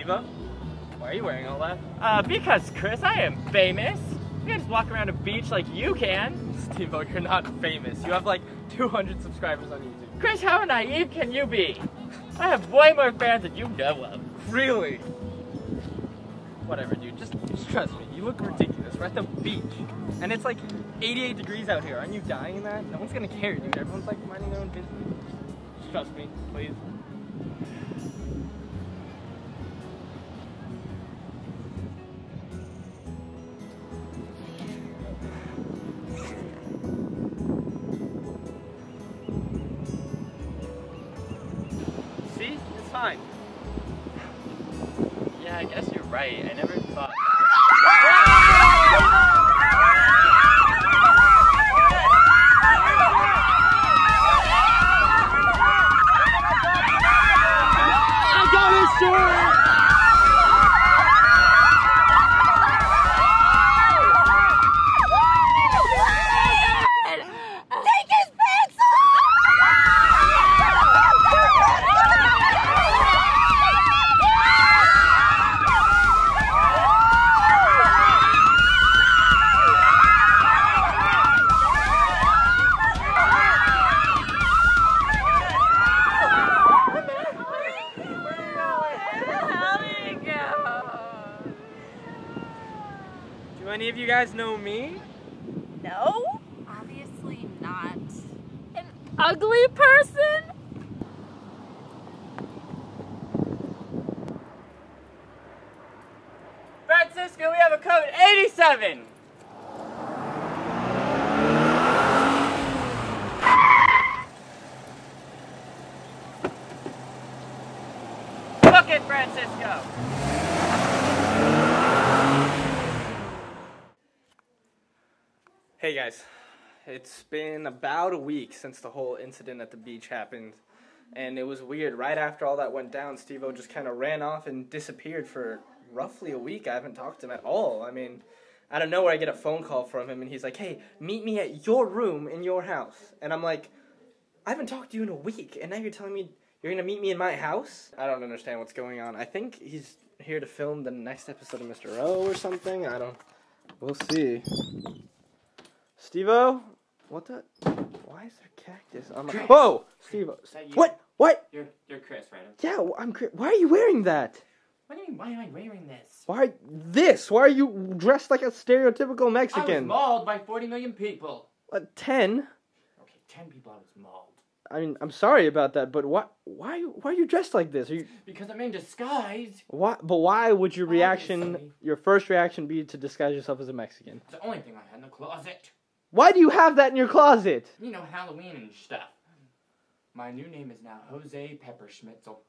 Steve-O, why are you wearing all that? Because, Chris, I am famous. You can't just walk around a beach like you can. Steve-O, you're not famous. You have like 200 subscribers on YouTube. Chris, how naive can you be? I have way more fans than you know of. Really? Whatever, dude. Just trust me. You look ridiculous. We're at the beach. And it's like 88 degrees out here. Aren't you dying in that? No one's gonna care, dude. Everyone's like minding their own business. Just trust me, please. See? It's fine. Yeah, I guess you're right. I never thought. I got his sword! Take his pencil! Do any of you guys know me? No? Obviously not. An ugly person? Francisco, we have a code 87! Book it, Francisco! Hey guys, it's been about a week since the whole incident at the beach happened, and it was weird. Right after all that went down, Steve-O just kind of ran off and disappeared for roughly a week. I haven't talked to him at all. I mean, out of nowhere I get a phone call from him, and he's like, hey, meet me at your room in your house. And I'm like, I haven't talked to you in a week, and now you're telling me you're going to meet me in my house? I don't understand what's going on. I think he's here to film the next episode of Mr. O or something. We'll see. Steve-O? What the? Why is there cactus on my... Whoa! Steve-O. What? What? You're Chris, right? Yeah, I'm Chris. Why are you wearing that? What do you mean, why am I wearing this? Why are you dressed like a stereotypical Mexican? I was mauled by 40 million people. 10? Okay, 10 people I was mauled. I mean, I'm sorry about that, but why are you dressed like this? Are you... Because I'm in disguise. Why would your Obviously. your first reaction be to disguise yourself as a Mexican? It's the only thing I had in the closet. Why do you have that in your closet? You know, Halloween and stuff. My new name is now Jose Pepperschmitzel.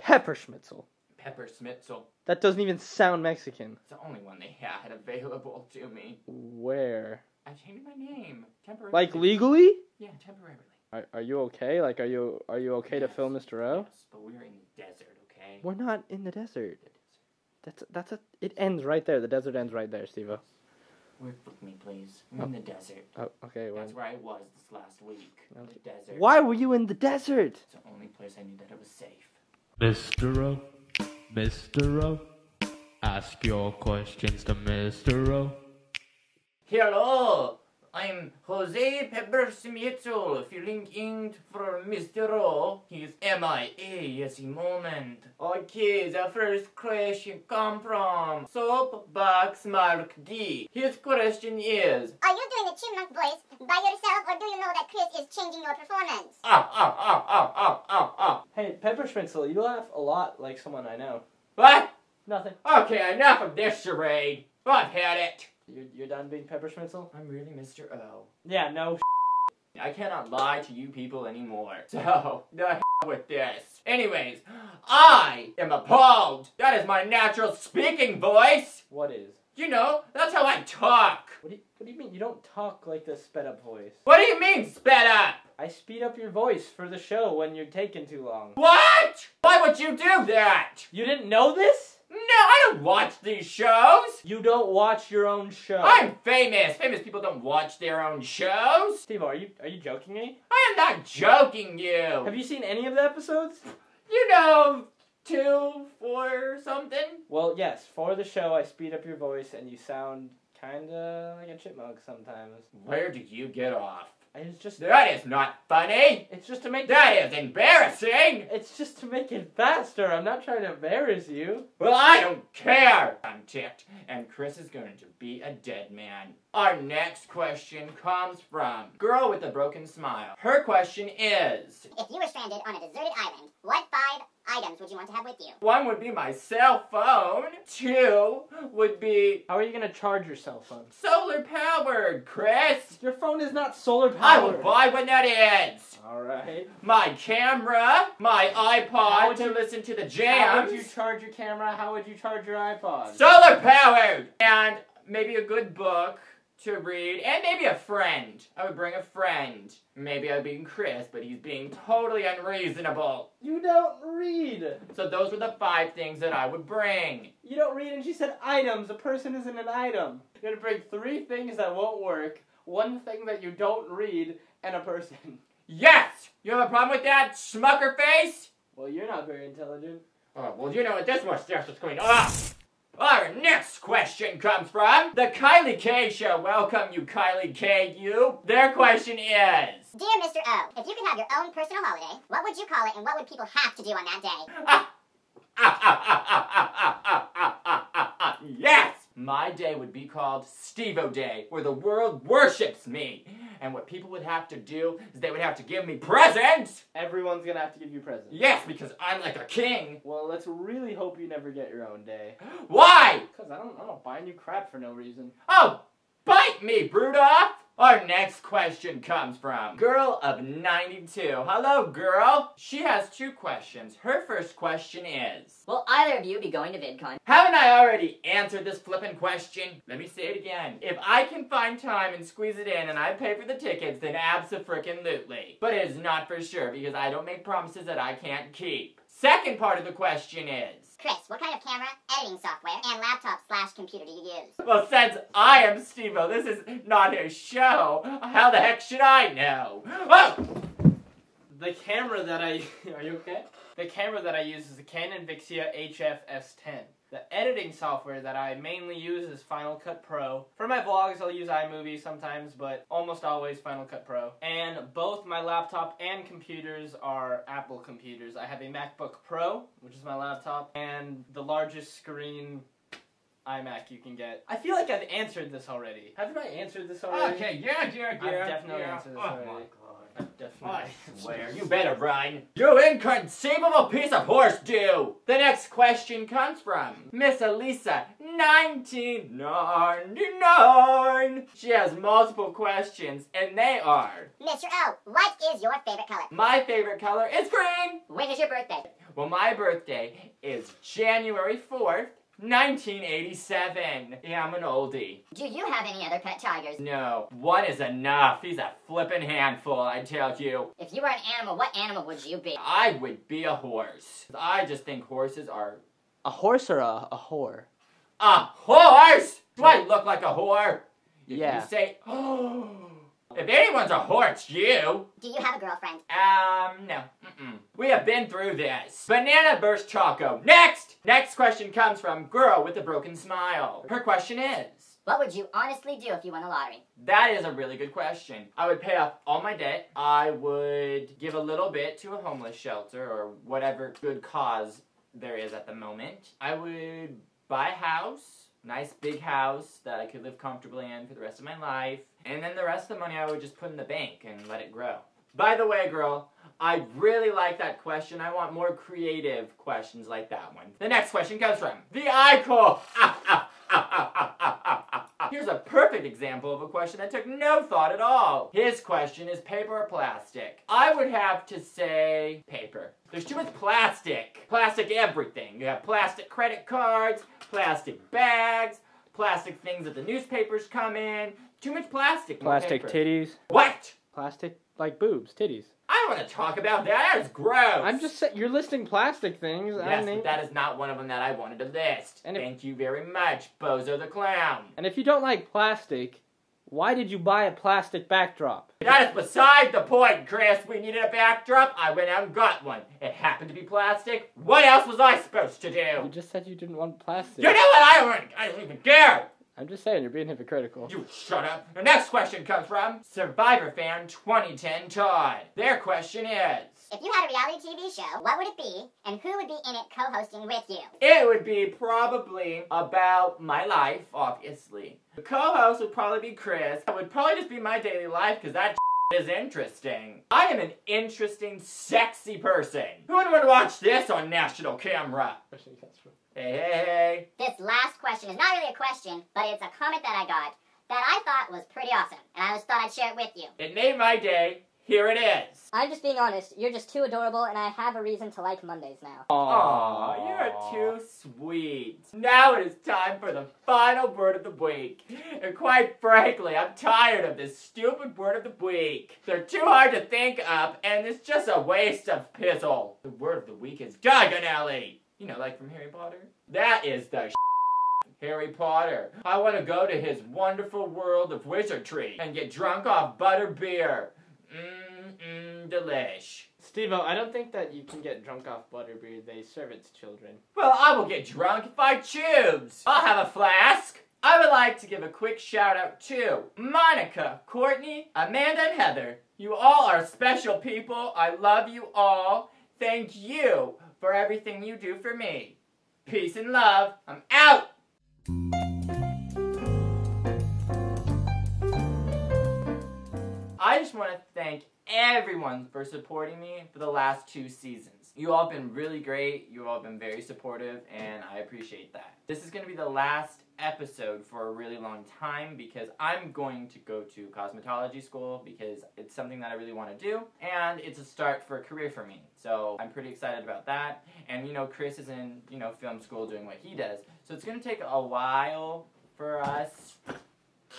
Pepperschmitzel. Pepperschmitzel. That doesn't even sound Mexican. It's the only one they had available to me. Where? I changed my name temporarily. Like legally? Yeah, temporarily. Are you okay? Like, are you okay to film Mr. O? Yes, but we're in the desert, okay? We're not in the desert. It ends right there. The desert ends right there, Steve-O. Work with me, please. We're in the desert. Oh, okay. Well. That's where I was this last week. The desert. Why were you in the desert? It's the only place I knew that it was safe. Mr. O, ask your questions to Mr. O. Hello, I'm Jose Pepperschmitzel, filling in for Mr. O. He's MIA at the moment. Okay, the first question comes from Soapbox Mark D. His question is... Are you doing the chipmunk voice by yourself, or do you know that Chris is changing your performance? Hey, Pepperschmitzel, you laugh a lot like someone I know. What? Nothing. Okay, enough of this charade. I've had it. You're done being Pepperschmitzel? I'm really Mr. O. Yeah, no. I cannot lie to you people anymore. So, the hell with this. Anyways, I am appalled. That is my natural speaking voice. What is? You know, that's how I talk. What do you mean? You don't talk like the sped up voice. What do you mean, sped up? I speed up your voice for the show when you're taking too long. What? Why would you do that? You didn't know this? No, I don't watch these shows. You don't watch your own show. I'm famous. Famous people don't watch their own shows. Steve, are you joking me? I am not joking you. Have you seen any of the episodes? You know, 2 for something? Well, yes, for the show, I speed up your voice, and you sound kinda like a chipmunk sometimes. Where do you get off? It's just That is not funny! It's just to make That is embarrassing! It's just to make it faster. I'm not trying to embarrass you. Well, I don't care! I'm ticked, and Chris is going to be a dead man. Our next question comes from Girl with a Broken Smile. Her question is, If you were stranded on a deserted island, what 5 items would you want to have with you? 1 would be my cell phone. 2 would be How are you gonna charge your cell phone? solar powered, Chris. Your phone is not solar I will powered. buy one that is. Alright. My camera, my How iPod would to you- listen to the How jams. would you charge your camera? How would you charge your iPod? Solar powered! And maybe a good book to read, and maybe a friend. I would bring a friend. Maybe I'd bring Chris, but he's being totally unreasonable. You don't read. So those were the 5 things that I would bring. You don't read, and she said items. A person isn't an item. You're gonna bring 3 things that won't work, 1 thing that you don't read, and a person. Yes! You have a problem with that, smucker face? Well, you're not very intelligent. Oh, well, you know what this mustache is going on. Our next question comes from the Kylie K Show. Welcome, you Kylie K, you. Their question is... Dear Mr. O, if you could have your own personal holiday, what would you call it and what would people have to do on that day? Yes! My day would be called Steve-O Day, where the world worships me. And what people would have to do is they would have to give me presents! Everyone's gonna have to give you presents. Yes, because I'm like a king. Well, let's really hope you never get your own day. Why? Because I'm not buying you crap for no reason. Oh, bite me, Brudolph! Our next question comes from Girl of 92. Hello, girl. She has 2 questions. Her first question is, Will either of you be going to VidCon? haven't I already answered this flippin' question? Let me say it again. If I can find time and squeeze it in and I pay for the tickets, then abso-frickin-lutely. But it is not for sure because I don't make promises that I can't keep. Second part of the question is, Chris, what kind of camera, editing software, and laptop/computer do you use? well, since I am Steve-O, this is not his show. How the heck should I know? Oh! The camera that I... Are you okay? The camera that I use is the Canon Vixia HF S10. The editing software that I mainly use is Final Cut Pro. For my vlogs, I'll use iMovie sometimes, but almost always Final Cut Pro. And both my laptop and computers are Apple computers. I have a MacBook Pro, which is my laptop, and the largest screen iMac you can get. I feel like I've answered this already. Haven't I answered this already? Okay, yeah. I've definitely answered this Oh already. my god. I've definitely I swear, you better run. You inconceivable piece of horse dew. The next question comes from Miss Elisa, 1999. She has multiple questions, and they are, Mr. O, what is your favorite color? my favorite color is green. When is your birthday? Well, my birthday is January 4th, 1987. Yeah, I'm an oldie. Do you have any other pet tigers? No, one is enough. He's a flippin' handful, I tell you. If you were an animal, what animal would you be? I would be a horse. I just think horses are... A horse or a whore? A horse? Do I look like a whore? If Yeah. you say, oh, if anyone's a whore, it's you. Do you have a girlfriend? No. We have been through this. Banana burst choco. Next! Next question comes from Girl with a Broken Smile. Her question is, What would you honestly do if you won the lottery? that is a really good question. I would pay off all my debt. I would give a little bit to a homeless shelter or whatever good cause there is at the moment. I would buy a house, nice big house that I could live comfortably in for the rest of my life. And then the rest of the money I would just put in the bank and let it grow. By the way, girl, I really like that question. I want more creative questions like that one. The next question comes from the Icon. Here's a perfect example of a question that took no thought at all. His question is paper or plastic? I would have to say paper. There's too much plastic. Plastic everything. You have plastic credit cards, plastic bags, plastic things that the newspapers come in. Too much plastic. more Plastic paper. titties. What? Plastic, like boobs, titties. I don't want to talk about that. That is gross. I'm just saying, you're listing plastic things. Yes, but that is not one of them that I wanted to list. And if- Thank you very much, Bozo the Clown. And if you don't like plastic, Why did you buy a plastic backdrop? That is beside the point, Chris. We needed a backdrop. I went out and got one. It happened to be plastic. What else was I supposed to do? You just said you didn't want plastic. You know what? I don't even care. I'm just saying, you're being hypocritical. You shut up. The next question comes from Survivor Fan 2010 Todd. Their question is, If you had a reality TV show, what would it be, and who would be in it co-hosting with you? it would be probably about my life, obviously. The co-host would probably be Chris. It would probably just be my daily life, because that is interesting. I am an interesting, sexy person. Who would want to watch this on national camera? Hey. This last question is not really a question, but it's a comment that I got that I thought was pretty awesome, and I just thought I'd share it with you. It made my day. Here it is. I'm just being honest. You're just too adorable, and I have a reason to like Mondays now. Aw, you're too sweet. Now it is time for the final word of the week. And quite frankly, I'm tired of this stupid word of the week. They're too hard to think of, and it's just a waste of pizzle. The word of the week is diagonally. You know, like from Harry Potter? That is the Harry Potter. I want to go to his wonderful world of wizardry and get drunk off butterbeer. Delish. Steve-O, I don't think that you can get drunk off butterbeer. They serve it to children. Well, I will get drunk if I choose. I'll have a flask. I would like to give a quick shout out to Monica, Courtney, Amanda, and Heather. You all are special people. I love you all. Thank you for everything you do for me. Peace and love. I'm out. I just want to thank everyone for supporting me for the last 2 seasons. You all have been really great, you all have been very supportive, and I appreciate that. This is going to be the last episode for a really long time because I'm going to go to cosmetology school because it's something that I really want to do, and it's a start for a career for me. So I'm pretty excited about that, and you know, Chris is in, you know, film school doing what he does, so it's going to take a while for us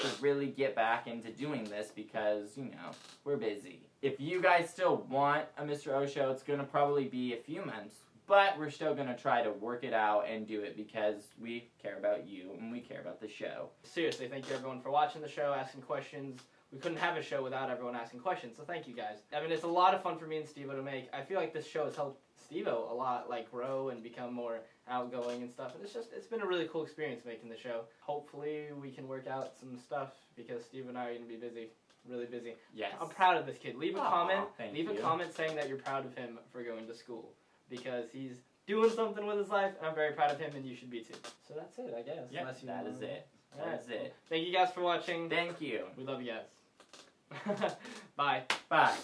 to really get back into doing this because, you know, we're busy. If you guys still want a Mr. O show, it's going to probably be a few months, but we're still going to try to work it out and do it because we care about you and we care about the show. Seriously, thank you everyone for watching the show, asking questions. We couldn't have a show without everyone asking questions, so thank you guys. I mean, it's a lot of fun for me and Steve-O to make. I feel like this show has helped Steve-O a lot, like, grow and become more outgoing and stuff. And it's been a really cool experience making the show. Hopefully we can work out some stuff because Steve and I are going to be busy. Really busy. Yes. I'm proud of this kid. Leave a comment. Leave a comment saying that you're proud of him for going to school because he's doing something with his life, and I'm very proud of him, and you should be too. So that's it, I guess. Yes, that is it. That is it. Thank you guys for watching. Thank you. We love you guys. Bye. Bye.